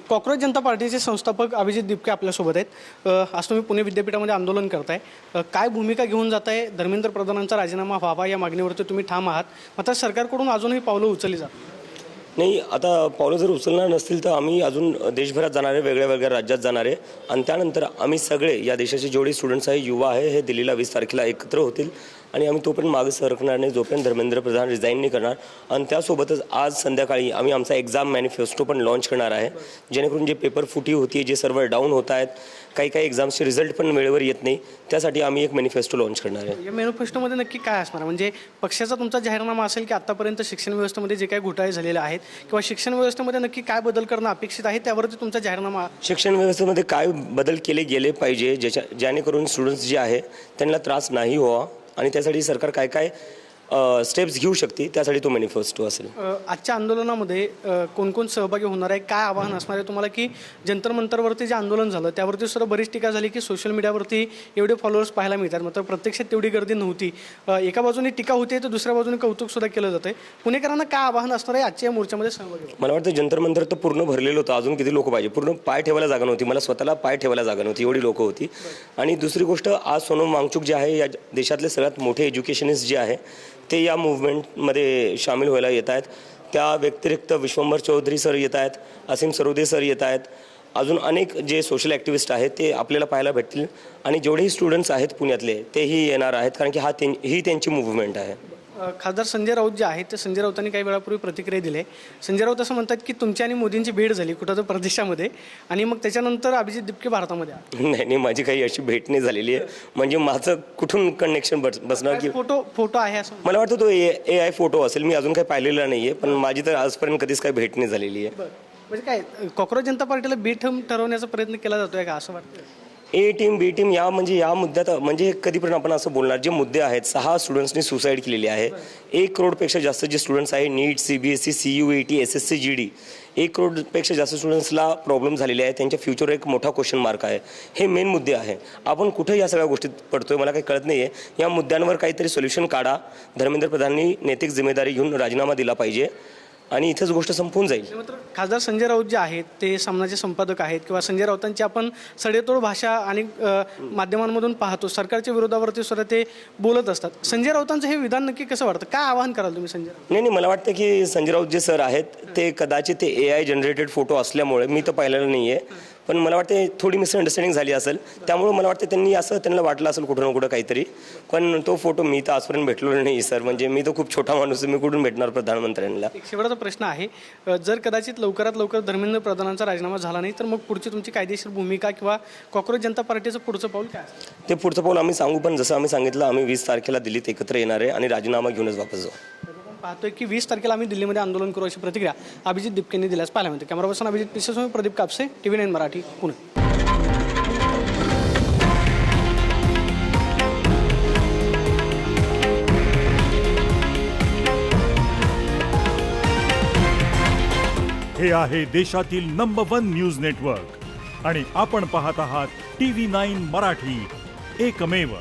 Cockroach जनता पार्टीचे संस्थापक अभिजित दिपके आपल्यासोबत आहेत। आज तुम्ही पुणे विद्यापीठामध्ये आंदोलन करताय, काय भूमिका घेऊन जाताय? धर्मेंद्र प्रधानांचा राजीनामा व्हावा या मागणीवरती तुम्ही ठाम आहात, मात्र सरकारकडून अजूनही पावलं उचलली जातात। नाही, आता पावलं जर उचलणार नसतील तर आम्ही अजून देशभरात जाणार आहे, वेगळ्या वेगळ्या राज्यात जाणार आहे आणि त्यानंतर आम्ही सगळे या देशाचे जेवढे स्टुडंट्स आहे, युवा आहे, हे दिल्लीला 20 तारखेला एकत्र होतील आणि आम्ही तोपर्यंत मागे सरकणार नाही जोपर्यंत धर्मेंद्र प्रधान रिझाईन नाही करणार। आणि त्यासोबतच आज संध्याकाळी आम्ही आमचा एक्झाम मॅनिफेस्टो पण लॉन्च करणार आहे, जेणेकरून जे पेपर फुटी होती, जे सर्व्हर डाऊन होत आहेत, काही एक्झाम्सचे रिझल्ट पण वेळेवर येत नाही, त्यासाठी आम्ही एक मॅनिफेस्टो लॉन्च करणार आहे। या मॅनिफेस्टोमध्ये नक्की काय असणार? म्हणजे पक्षाचा तुमचा जाहीरनामा असेल की आतापर्यंत शिक्षण व्यवस्थेमध्ये जे काही घोटाळे झालेले आहेत किंवा शिक्षण व्यवस्थेमध्ये नक्की काय बदल करणं अपेक्षित आहे त्यावरती तुमचा जाहीरनामा? शिक्षण व्यवस्थेमध्ये काय बदल केले गेले पाहिजे जेणेकरून स्टुडंट्स जे आहे त्यांना त्रास नाही व्हावा आणि त्यासाठी सरकार काय स्टेप्स घेऊ शकते, त्यासाठी तो मॅनिफेस्टो असेल। आजच्या आंदोलनामध्ये कोण कोण सहभागी होणार आहे, काय आव्हान असणार आहे तुम्हाला? की जंतर मंतरवरती जे आंदोलन झालं त्यावरती सुद्धा बरीच टीका झाली की सोशल मीडियावरती एवढे फॉलोअर्स पाहायला मिळतात, मात्र प्रत्यक्षात तेवढी गर्दी नव्हती। एका बाजूने टीका होते तर दुसऱ्या बाजूने कौतुक सुद्धा केलं जातं। पुणेकरांना काय आव्हान असणार आहे आजच्या मोर्चामध्ये सहभागी? मला वाटतं जंतर मंतर तर पूर्ण भरलेलं होतं, अजून किती लोक पाहिजे? पूर्ण पाय ठेवायला जागा नव्हती, मला स्वतःला पाय ठेवायला जागा नव्हती, एवढी लोक होती। आणि दुसरी गोष्ट, आज सोनम वांगचुक जे आहे, या देशातले सगळ्यात मोठे एज्युकेशनिस्ट जे आहे ते या मूव्हमेंटमध्ये सामील व्हायला येत आहेत। त्या व्यतिरिक्त विश्वंभर चौधरी सर येत आहेत, असीम सरोदे सर येत आहेत, अजून अनेक जे सोशल ॲक्टिव्हिस्ट आहेत ते आपल्याला पाहायला भेटतील आणि जेवढेही स्टुडंट्स आहेत पुण्यातले तेही येणार आहेत, कारण की ही त्यांची मूव्हमेंट आहे। खासदार संजय राऊत जे आहेत ते संजय राऊतांनी काही वेळापूर्वी प्रतिक्रिया दिली आहे। संजय राऊत असं म्हणतात की तुमची आणि मोदींची भेट झाली कुठं तर प्रदेशामध्ये आणि मग त्याच्यानंतर अभिजित दिपके भारतामध्ये आले। नाही, माझी काही अशी भेट नाही झालेली आहे, म्हणजे माझं कुठून कनेक्शन बसणार? की फोटो आहे असं मला वाटतं तो AI फोटो असेल, मी अजून काही पाहिलेला नाही आहे, पण माझी तर आजपर्यंत कधीच काही भेट नाही झालेली आहे। म्हणजे काय कॉक्रोच जनता पार्टीला बी टीम ठरवण्याचा प्रयत्न केला जातोय का असं वाटतं? A टीम B टीम या मुद्द्यात म्हणजे कधीपर्यंत आपण असं बोलणार? जे मुद्दे आहेत, 6 स्टुडंट्सनी सुसाईड केलेली आहे, 1 करोडपेक्षा जास्त जे स्टुडंट्स आहे, नीट, CBSE, CUET, SSC GD, 1 करोडपेक्षा जास्त स्टुडंट्सला प्रॉब्लेम झालेले आहे, त्यांच्या फ्युचर एक मोठा क्वेश्चन मार्क आहे। हे मेन मुद्दे आहे। आपण कुठे या सगळ्या गोष्टीत पडतोय मला काही कळत नाही आहे। या मुद्द्यांवर काहीतरी सोल्युशन काढा। धर्मेंद्र प्रधानांनी नैतिक जिम्मेदारी घेऊन राजीनामा दिला पाहिजे आणि इथंच गोष्ट संपून जाईल। मात्र खासदार संजय राऊत जे आहेत ते सामनाचे संपादक आहेत किंवा संजय राऊतांची आपण सडेतोड भाषा आणि माध्यमांमधून पाहतो, सरकारच्या विरोधावरती सुद्धा ते बोलत असतात। संजय राऊतांचं हे विधान नक्की कसं वाटतं? काय आवाहन कराल तुम्ही संजय राऊत? नाही, मला वाटतं की संजय राऊत जे सर आहेत ते कदाचित ते AI जनरेटेड फोटो असल्यामुळे, मी तर पाहिलेलं नाही आहे, पण मला वाटते थोडी मिसअंडरस्टँडिंग झाली असेल, त्यामुळे मला वाटतं त्यांना वाटलं असेल कुठं ना कुठं काहीतरी, पण तो फोटो मी तर आजपर्यंत भेटलो नाही सर। म्हणजे मी तर खूप छोटा माणूस आहे, मी कुठून भेटणार प्रधानमंत्र्यांना? एक शेवटचा प्रश्न आहे, जर कदाचित लवकरात लवकर धर्मेंद्र प्रधानांचा राजीनामा झाला नाही तर मग पुढची तुमची कायदेशीर भूमिका किंवा कॉक्रोच जनता पार्टीचं पुढचं पाऊल काय असेल? ते पुढचं पाऊल आम्ही सांगू, पण जसं आम्ही सांगितलं, आम्ही 20 तारखेला दिल्लीत एकत्र येणार आहे आणि राजीनामा घेऊनच वापस जाऊ। पाहतोय की 20 तारखेला आम्ही दिल्लीमध्ये आंदोलन करू अशी प्रतिक्रिया अभिजित दिपकेंनी दिल्यास पाहायला मिळते। कॅमेरा पर्सन अभिजित पिसेसोबत प्रदीप कापसे, TV9 मराठी, पुणे। हे आहे देशातील नंबर 1 न्यूज नेटवर्क आणि आपण पाहत आहात TV9 मराठी, एकमेव।